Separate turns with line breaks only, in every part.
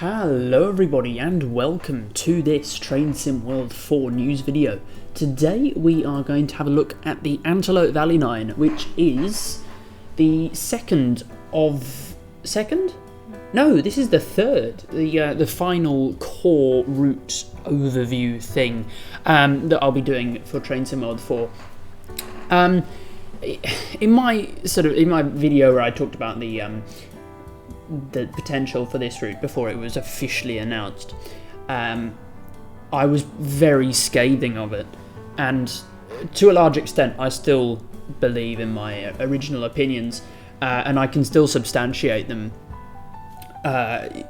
Hello everybody and welcome to this Train Sim World 4 news video. Today we are going to have a look at the Antelope Valley 9, which is the second? No, this is the third, the final core route overview thing that I'll be doing for Train Sim World 4. In my video where I talked about the potential for this route before it was officially announced, I was very scathing of it, and to a large extent I still believe in my original opinions, and I can still substantiate them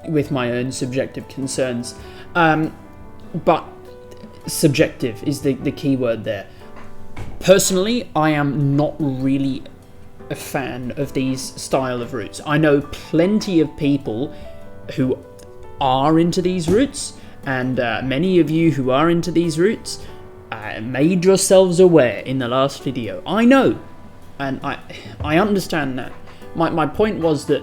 with my own subjective concerns, but subjective is the key word there. Personally, I am not really a fan of these style of routes. I know plenty of people who are into these routes, and many of you who are into these routes made yourselves aware in the last video. I know, and I understand that. My point was that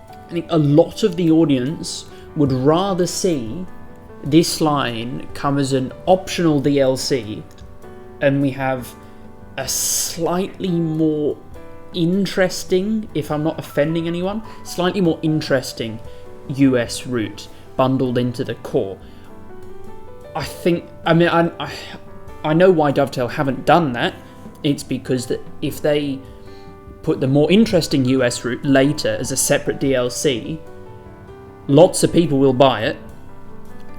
I think a lot of the audience would rather see this line come as an optional DLC, and we have a slightly more interesting, if I'm not offending anyone, slightly more interesting US route bundled into the core. I know why Dovetail haven't done that. It's because that if they put the more interesting US route later as a separate DLC, lots of people will buy it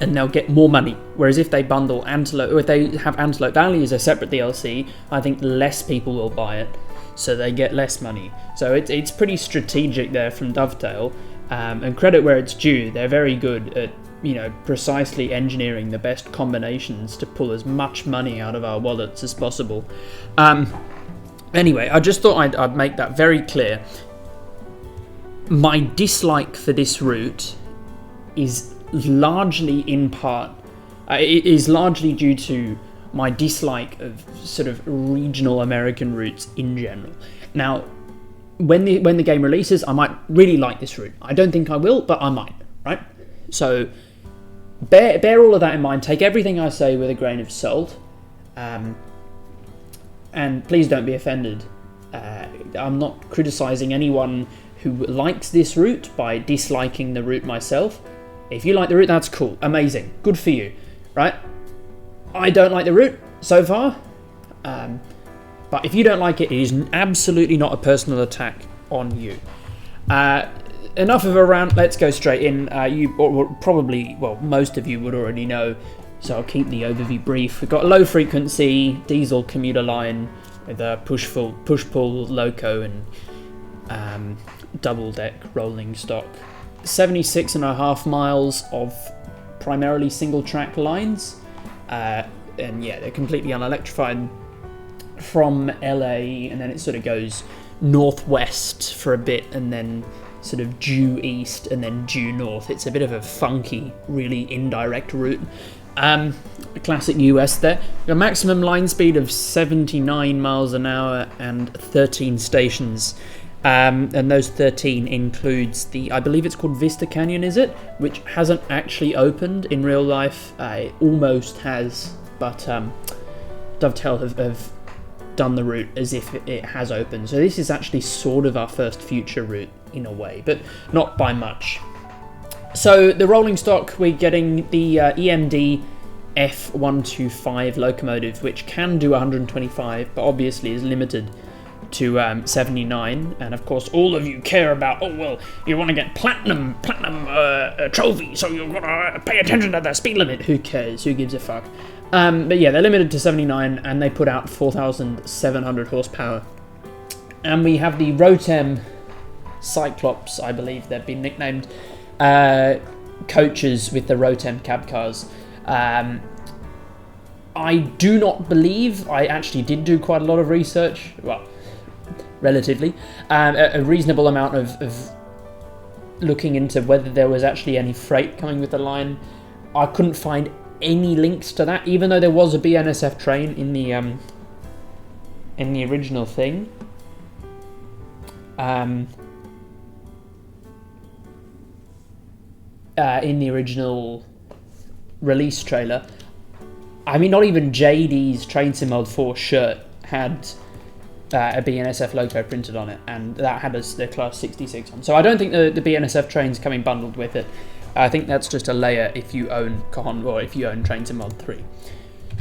and they'll get more money. Whereas if they bundle Antelope, or if they have Antelope Valley as a separate DLC, I think less people will buy it, so they get less money. So it's pretty strategic there from Dovetail, and credit where it's due. They're very good at precisely engineering the best combinations to pull as much money out of our wallets as possible. Anyway, I just thought I'd make that very clear. My dislike for this route is largely in part, it is largely due to my dislike of sort of regional American routes in general. Now, when the game releases, I might really like this route. I don't think I will, but I might, right? So bear all of that in mind. Take everything I say with a grain of salt, and please don't be offended. I'm not criticizing anyone who likes this route by disliking the route myself. If you like the route, that's cool, amazing, good for you, right? I don't like the route so far, but if you don't like it, it is absolutely not a personal attack on you. Enough of a rant, let's go straight in. Most of you would already know, so I'll keep the overview brief. We've got a low frequency diesel commuter line with a push-pull loco and double deck rolling stock. 76.5 miles of primarily single track lines, and yeah, they're completely unelectrified from LA, and then it sort of goes northwest for a bit and then sort of due east and then due north. It's a bit of a funky, really indirect route. A classic US there. A maximum line speed of 79 miles an hour and 13 stations. And those 13 includes I believe it's called Vista Canyon, is it? Which hasn't actually opened in real life. It almost has, but Dovetail have done the route as if it has opened. So this is actually sort of our first future route in a way, but not by much. So the rolling stock, we're getting the EMD F125 locomotive, which can do 125, but obviously is limited to 79, and of course all of you care about, you want to get platinum trophy, so you've got to pay attention to the speed limit. Who cares? Who gives a fuck? But yeah, they're limited to 79, and they put out 4,700 horsepower. And we have the Rotem Cyclops, I believe they've been nicknamed, coaches with the Rotem cab cars. I do not believe, I actually did do quite a lot of research, well, relatively, a reasonable amount of looking into whether there was actually any freight coming with the line. I couldn't find any links to that, even though there was a BNSF train in the original thing. in the original release trailer. I mean, not even JD's Train Sim Mod 4 shirt had a BNSF logo printed on it, and that had the Class 66 on. So I don't think the BNSF train's coming bundled with it. I think that's just a layer if you own Con or if you own Train Sim Mod 3.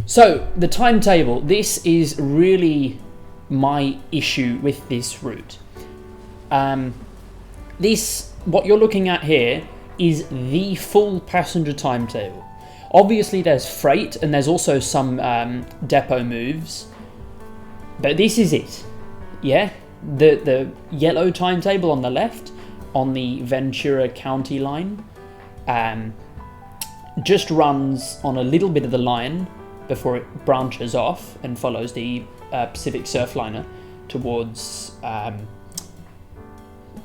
So, the timetable. This is really my issue with this route. What you're looking at here is the full passenger timetable. Obviously there's freight and there's also some depot moves, but this is it. Yeah, the yellow timetable on the left on the Ventura County line just runs on a little bit of the line before it branches off and follows the Pacific Surfliner towards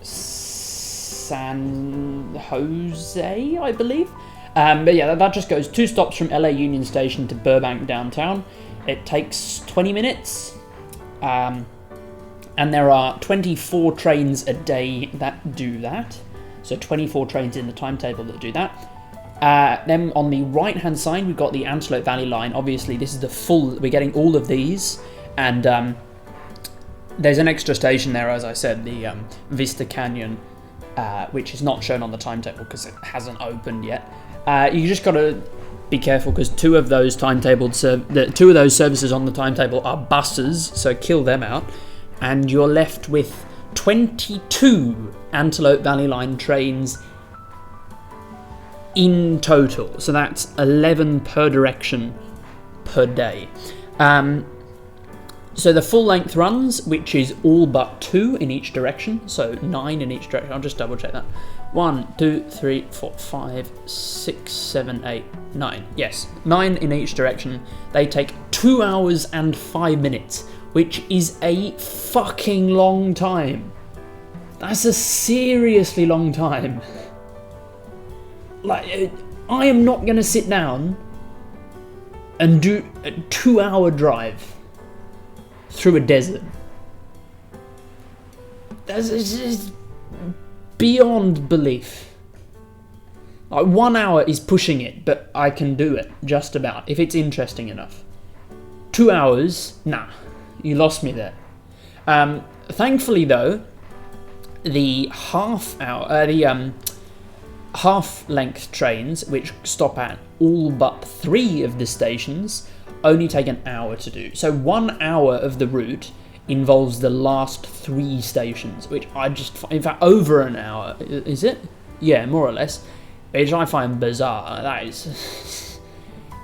San Jose, I believe. But yeah, that just goes 2 stops from LA Union Station to Burbank downtown. It takes 20 minutes. And there are 24 trains a day that do that. So 24 trains in the timetable that do that. Then on the right-hand side, we've got the Antelope Valley line. Obviously, this is the full... We're getting all of these. And there's an extra station there, as I said, the Vista Canyon, which is not shown on the timetable because it hasn't opened yet. You just got to be careful because two of those services on the timetable are buses, so kill them out. And you're left with 22 Antelope Valley Line trains in total. So that's 11 per direction per day. So the full length runs, which is all but 2 in each direction, so 9 in each direction. I'll just double check that. 1, 2, 3, 4, 5, 6, 7, 8, 9. Yes, 9 in each direction. They take 2 hours and 5 minutes, which is a fucking long time. That's a seriously long time. Like, I am not going to sit down and do a 2-hour drive through a desert. That's just beyond belief. Like, 1 hour is pushing it, but I can do it, just about, if it's interesting enough. 2 hours, nah, you lost me there. Thankfully though, the half-length trains, which stop at all but 3 of the stations, only take an hour to do. So 1 hour of the route involves the last 3 stations, which I just, in fact, over an hour, is it? Yeah, more or less, which I find bizarre. That is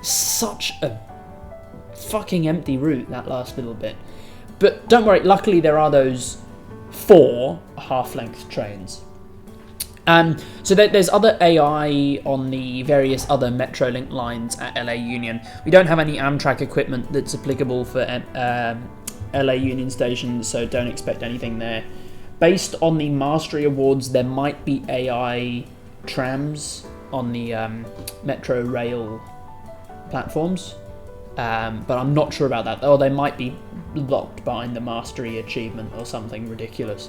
such a fucking empty route, that last little bit. But don't worry, luckily there are those 4 half-length trains. So there's other AI on the various other Metrolink lines at LA Union. We don't have any Amtrak equipment that's applicable for LA Union stations, so don't expect anything there. Based on the Mastery Awards, there might be AI trams on the Metro Rail platforms, but I'm not sure about that. Or they might be locked behind the Mastery achievement or something ridiculous,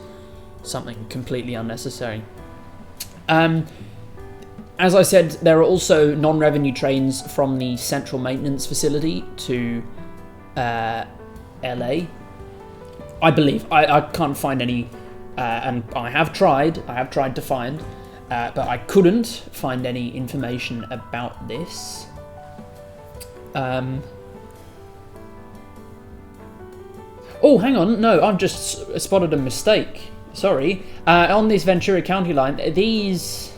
something completely unnecessary. As I said, there are also non-revenue trains from the central maintenance facility to LA. I believe. I can't find any, and I have tried to find, but I couldn't find any information about this. Oh, hang on, no, I've just spotted a mistake. Sorry. On this Ventura County line, these...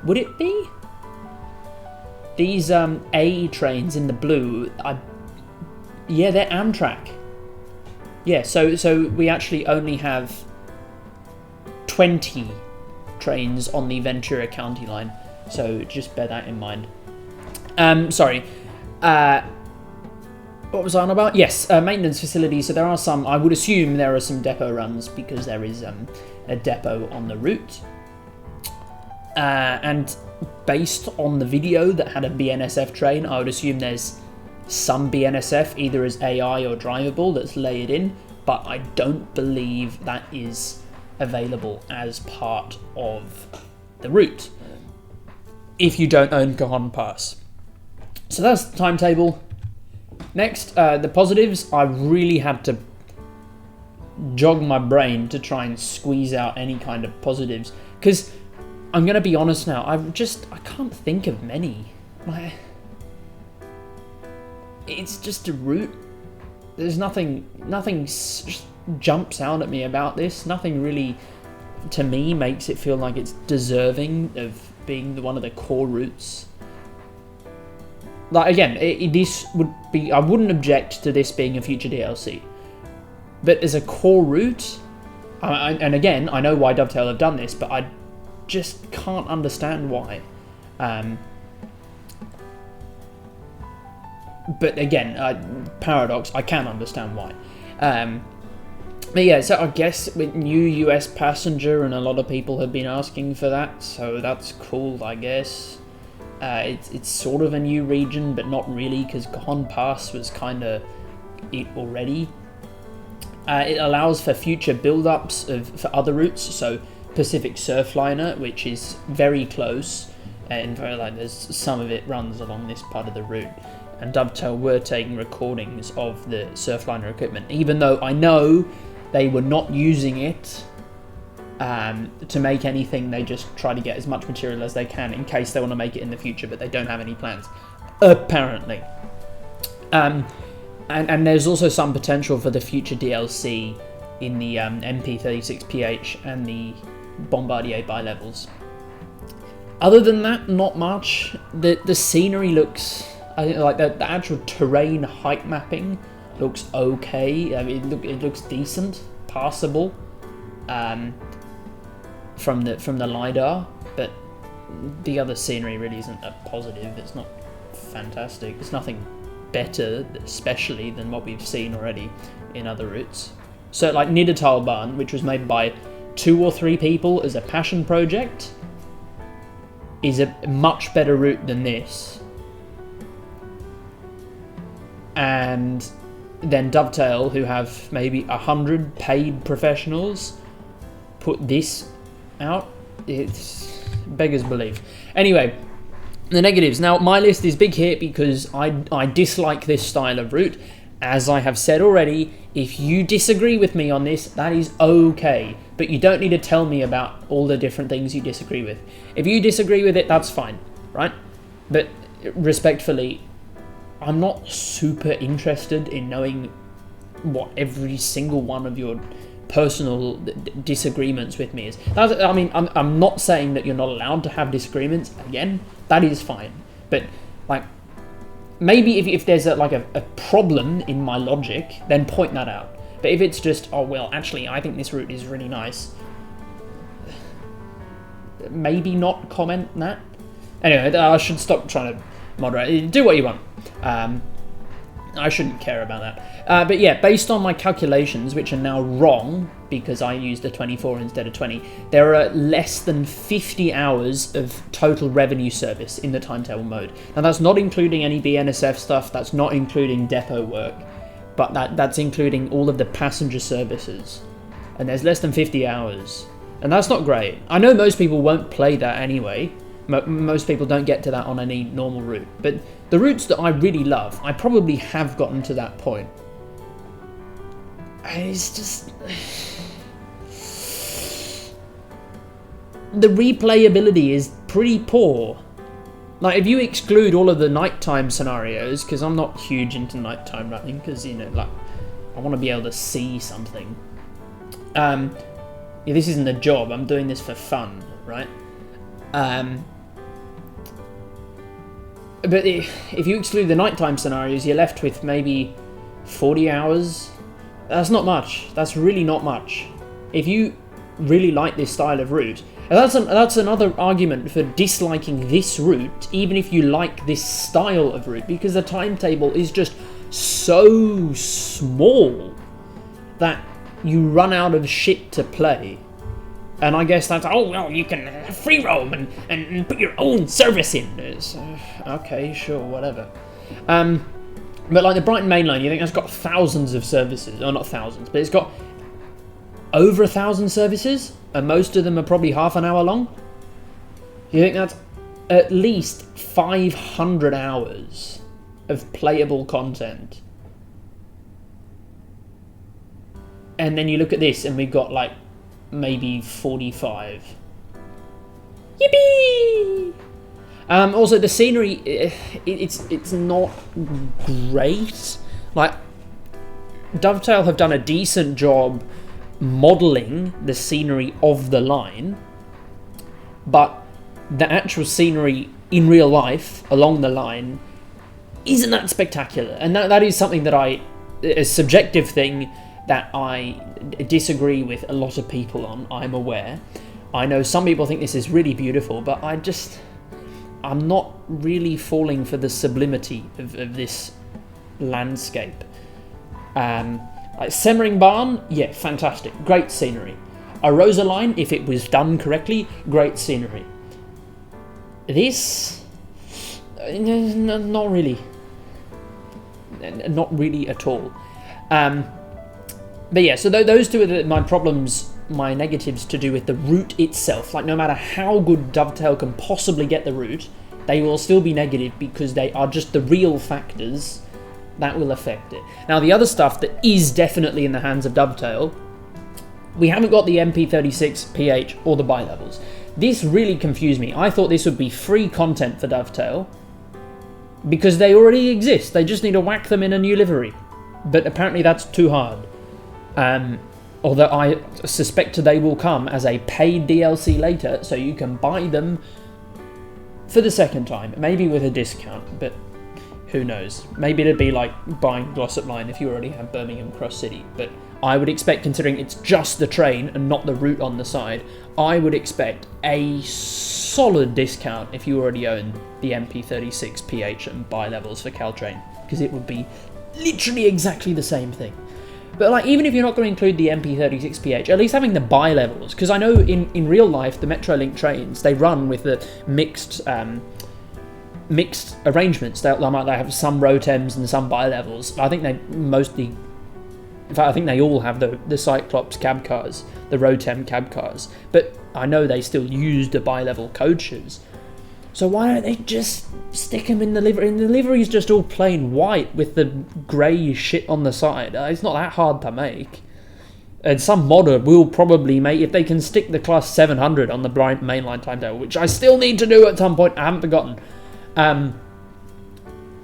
Would it be? These A trains in the blue, yeah, they're Amtrak. Yeah, so we actually only have 20 trains on the Ventura County line, so just bear that in mind. Sorry. What was I on about? Yes, maintenance facilities. So there are some, I would assume there are some depot runs because there is a depot on the route. And based on the video that had a BNSF train, I would assume there's some BNSF, either as AI or drivable, that's layered in, but I don't believe that is available as part of the route. if you don't own Cajon Pass. So that's the timetable. Next, the positives. I really had to jog my brain to try and squeeze out any kind of positives, because I'm going to be honest now, I can't think of many. It's just a route. There's nothing jumps out at me about this. Nothing really, to me, makes it feel like it's deserving of being one of the core routes. Like, again, this would be, I wouldn't object to this being a future DLC. But as a core route, and again, I know why Dovetail have done this, but I just can't understand why. But again, paradox, I can understand why. But yeah, so I guess with new US passenger, and a lot of people have been asking for that, so that's cool, I guess. It's sort of a new region, but not really, because Cajon Pass was kind of it already. It allows for future build-ups for other routes, so Pacific Surfliner, which is very close, and there's some of it runs along this part of the route. And Dovetail were taking recordings of the Surfliner equipment, even though I know they were not using it to make anything. They just try to get as much material as they can in case they want to make it in the future, but they don't have any plans, apparently. And there's also some potential for the future DLC in the MP36PH and the Bombardier bi-levels. Other than that, not much. The scenery looks, I think, like the actual terrain height mapping looks okay. I mean, it looks decent, passable from the LiDAR, but the other scenery really isn't a positive. It's not fantastic. It's nothing better, especially, than what we've seen already in other routes. So, like Niedertalbahn, which was made by 2 or 3 people as a passion project, is a much better route than this. And then Dovetail, who have maybe 100 paid professionals, put this out. It's beggars belief. Anyway, the negatives. Now, my list is big here because I dislike this style of route. As I have said already, if you disagree with me on this, that is okay. But you don't need to tell me about all the different things you disagree with. If you disagree with it, that's fine, right? But respectfully, I'm not super interested in knowing what every single one of your personal disagreements with me is. I mean, I'm not saying that you're not allowed to have disagreements. Again, that is fine. But, like, maybe if there's a problem in my logic, then point that out. But if it's just, oh, well, actually, I think this route is really nice, maybe not comment that. Anyway, I should stop trying to moderate. Do what you want. I shouldn't care about that. But yeah, based on my calculations, which are now wrong because I used a 24 instead of 20, there are less than 50 hours of total revenue service in the timetable mode. Now, that's not including any BNSF stuff, that's not including depot work, but that's including all of the passenger services. And there's less than 50 hours. And that's not great. I know most people won't play that anyway. Most people don't get to that on any normal route. But the routes that I really love, I probably have gotten to that point. And it's just... the replayability is pretty poor. Like, if you exclude all of the nighttime scenarios, because I'm not huge into nighttime running, because, you know, like, I want to be able to see something. Yeah, this isn't a job, I'm doing this for fun, right? But if you exclude the nighttime scenarios, you're left with maybe 40 hours. That's not much. That's really not much. If you really like this style of route, and that's another argument for disliking this route, even if you like this style of route, because the timetable is just so small that you run out of shit to play. And I guess that's, oh, well, you can free roam and put your own service in. It's, okay, sure, whatever. But like the Brighton Main Line, you think that's got thousands of services. Or not thousands, but it's got over 1,000 services, and most of them are probably half an hour long. You think that's at least 500 hours of playable content. And then you look at this and we've got like maybe 45. Yippee! Also, the scenery, it's not great. Like, Dovetail have done a decent job modelling the scenery of the line, but the actual scenery in real life along the line isn't that spectacular. And that is something that a subjective thing that I disagree with a lot of people on, I'm aware. I know some people think this is really beautiful, but I'm not really falling for the sublimity of this landscape. Like Semmering Barn, yeah, fantastic, great scenery. Arosa Line, if it was done correctly, great scenery. This, not really at all. But yeah, so those two are my problems, my negatives to do with the route itself. Like, no matter how good Dovetail can possibly get the route, they will still be negative because they are just the real factors that will affect it. Now, the other stuff that is definitely in the hands of Dovetail, we haven't got the MP36, PH, or the bi-levels. This really confused me. I thought this would be free content for Dovetail because they already exist. They just need to whack them in a new livery. But apparently that's too hard. Although I suspect they will come as a paid DLC later, so you can buy them for the second time, maybe with a discount, but who knows. Maybe it'd be like buying Glossop Line if you already have Birmingham Cross City, but I would expect, considering it's just the train and not the route on the side, I would expect a solid discount if you already own the MP36 PH and bi-levels for Caltrain, because it would be literally exactly the same thing. But like, even if you're not going to include the MP36 PH, at least having the bi-levels, because I know in real life the Metrolink trains, they run with the mixed arrangements. They have some Rotems and some bi-levels. I think they mostly, in fact I think they all have the Cyclops cab cars, the Rotem cab cars, but I know they still use the bi-level coaches. So why don't they just stick them in the livery? And the livery is just all plain white with the grey shit on the side. It's not that hard to make. And some modder will probably make, if they can stick the Class 700 on the mainline timetable, which I still need to do at some point, I haven't forgotten.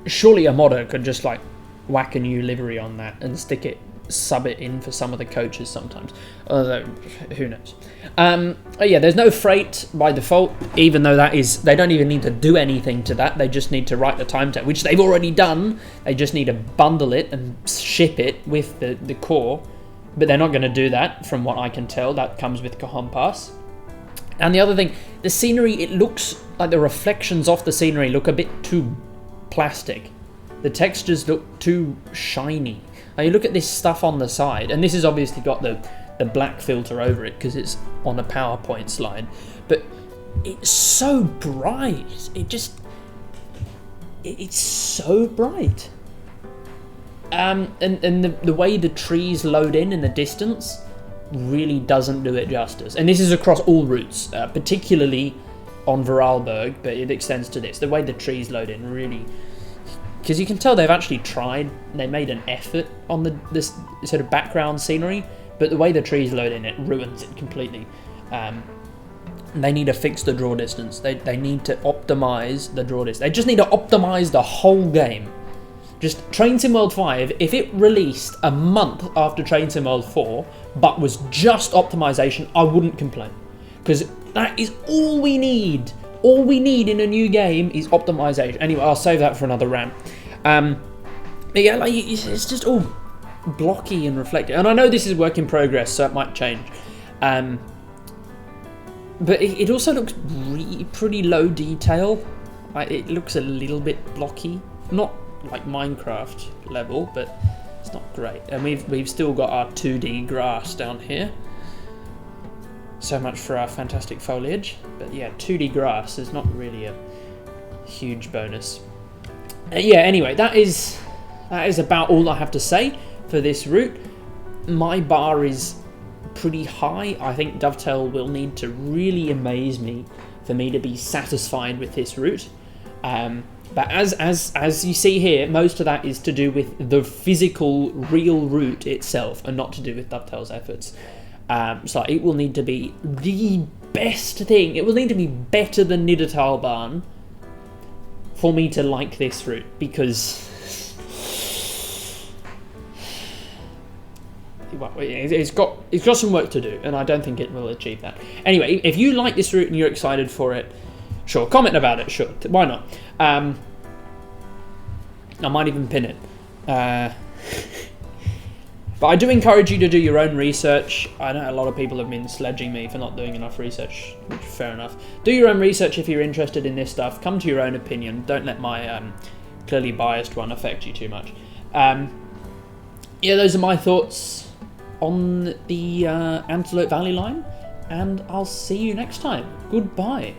Surely a modder could just like whack a new livery on that and sub it in for some of the coaches sometimes. Although, who knows? Yeah, there's no freight by default, even though they don't even need to do anything to that. They just need to write the timetable, which they've already done. They just need to bundle it and ship it with the core. But they're not going to do that, from what I can tell. That comes with Cajon Pass. And the other thing, the scenery, it looks like the reflections off the scenery look a bit too plastic. The textures look too shiny. Now you look at this stuff on the side, and this has obviously got the black filter over it because it's on a PowerPoint slide, but it's so bright. It's so bright. And the way the trees load in the distance really doesn't do it justice. And this is across all routes, particularly on Vorarlberg, but it extends to this. The way the trees load in really, because you can tell they've actually tried. They made an effort on this sort of background scenery, but the way the trees load in, it ruins it completely. They need to fix the draw distance. They need to optimize the draw distance. They just need to optimize the whole game. Just Train Sim World 5, if it released a month after Train Sim World 4, but was just optimization, I wouldn't complain. Because that is all we need. All we need in a new game is optimization. Anyway, I'll save that for another rant. But yeah, like, it's just all blocky and reflective. And I know this is work in progress, so it might change. But it also looks pretty low detail. It looks a little bit blocky. Not like Minecraft level, but it's not great. And we've still got our 2D grass down here. So much for our fantastic foliage. But yeah, 2D grass is not really a huge bonus. Yeah, anyway, that is about all I have to say for this route. My bar is pretty high. I think Dovetail will need to really amaze me for me to be satisfied with this route. But as you see here, most of that is to do with the physical, real route itself, and not to do with Dovetail's efforts. So it will need to be the best thing. It will need to be better than Nidatalbarn for me to like this route, because well, it's got some work to do, and I don't think it will achieve that. Anyway, if you like this route and you're excited for it, sure, comment about it. Sure, why not? I might even pin it. But I do encourage you to do your own research. I know a lot of people have been sledging me for not doing enough research, which is fair enough. Do your own research if you're interested in this stuff. Come to your own opinion. Don't let my clearly biased one affect you too much. Yeah, those are my thoughts on the Antelope Valley line, and I'll see you next time. Goodbye.